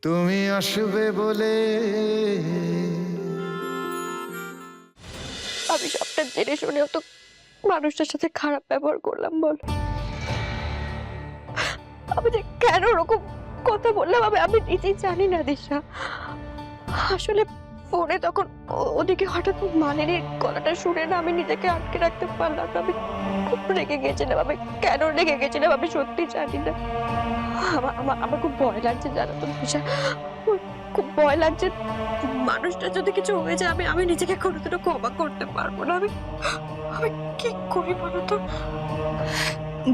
তুমি আসবে বলে আমি সবটা জেনে শুনেও তো মানুষটার সাথে খারাপ ব্যবহার করলাম বল। আমি যে কেন ওরকম কথা বললাম আমি নিজেই জানি না দিশা। আসলে ফোনে তখন ওদিকে হঠাৎ মালিনীর গলাটা শুনে না আমি নিজেকে আটকে রাখতে পারলাম না। আমি খুব রেগে গেছিলাম। আমি কেন রেগে গেছিলাম আমি সত্যি জানি না। আমার খুব ভয় লাগছে জানো তো দিশা, খুব ভয় লাগছে। মানুষটা যদি কিছু হয়ে যায় আমি নিজেকে কোনোদিনও ক্ষমা করতে পারবো না। আমি আমি কি করি বলো তো?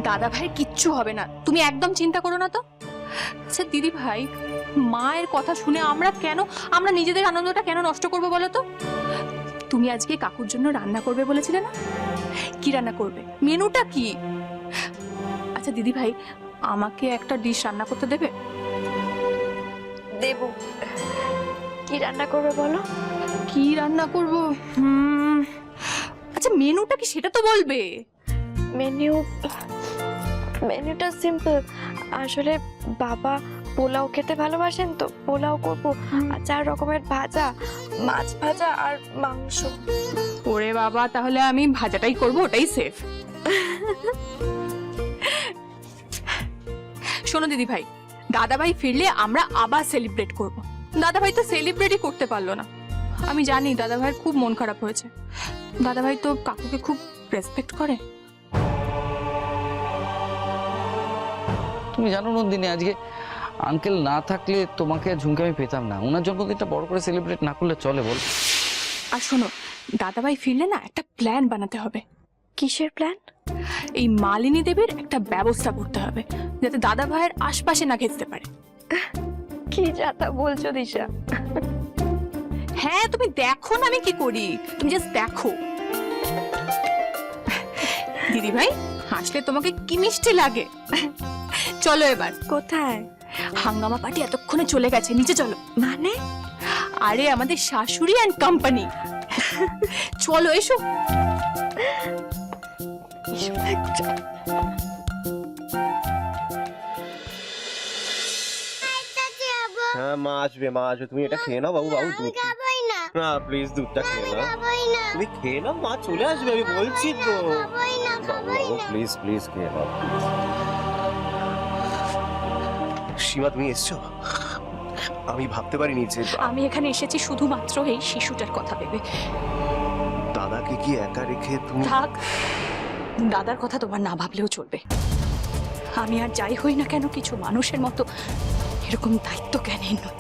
দাদা ভাই কিচ্ছু হবে না, তুমি একদম চিন্তা করো না তো। আচ্ছা দিদি ভাই, মায়ের কথা শুনে আমরা নিজেদের আনন্দটা কেন নষ্ট করবো বলো তো? তুমি আজকে কাকুর জন্য রান্না করবে বলেছিলে না? কি রান্না করবে, মেনুটা কি? আচ্ছা দিদি ভাই, আমাকে একটা ডিশ রান্না করতে দেবে? দেবো। কি রান্না করবে বলো? কি রান্না করবো? আচ্ছা মেনুটা কি সেটা তো বলবে। মেনুটা সিম্পল। আসলে বাবা পোলাও খেতে ভালোবাসেন তো পোলাও করবো, আর 4 রকমের ভাজা, মাছ ভাজা আর মাংস। ওরে বাবা, তাহলে আমি ভাজাটাই করব, ওটাই সেফ। শোনো দিদি ভাই, দাদা ভাই ফিরলে আমরা আবার সেলিব্রেট করব। দাদা ভাই তো সেলিব্রেটই করতে পারলো না। আমি জানি দাদা ভাইয়ের খুব মন খারাপ হয়েছে। দাদা ভাই তো কাকুকে খুব রেসপেক্ট করে। তুমি জানো নন্দিনী, আজকে আঙ্কেল না থাকলে তোমাকে আর ঝুমকে আমি পেতাম না। ওনার জন্মদিনটা বড় করে সেলিব্রেট না করলে চলে বল? আর শোনো, দাদা ভাই ফিরলে না একটা প্ল্যান বানাতে হবে। কিসের প্ল্যান? এই মালিনী দেবীর একটা ব্যবস্থা করতে হবে, যাতে দাদা ভাইয়ের আশপাশে না ঘেঁচতে পারে। কি যাতা বলছো দিশা? হ্যাঁ তুমি দেখো না আমি কি করি, তুমি জাস্ট দেখো। দিদি ভাই হাসলে তোমাকে কি মিষ্টি লাগে। চলো এবার। কোথায়? হাঙ্গামা পার্টি এতক্ষণে চলে গেছে, নিচে চলো। মানে? আরে আমাদের শাশুড়ি অ্যান্ড কোম্পানি। চলো এসো। হ্যাঁ মা আসবে, মা আসবে। তুমি এটা খেয়ে নাও বাবু, বাবু দুধ না, প্লিজ দুধটা খেয়ে নাও। তুমি খেয়ে নাও, মা চলে আসবে, আমি বলছি তো। বাবু বাবু প্লিজ প্লিজ খেয়ে নাও। সীমা তুমি এসছো? আমি ভাবতে পারিনি যে আমি এখানে এসেছি শুধুমাত্র এই শিশুটার কথা ভেবে। দাদাকে কি একা রেখে তুমি? থাক, দাদার কথা তোমার না ভাবলেও চলবে। আমি আর যাই হই না কেন কিছু মানুষের মতো এরকম দায়িত্ব জ্ঞানহীন নই।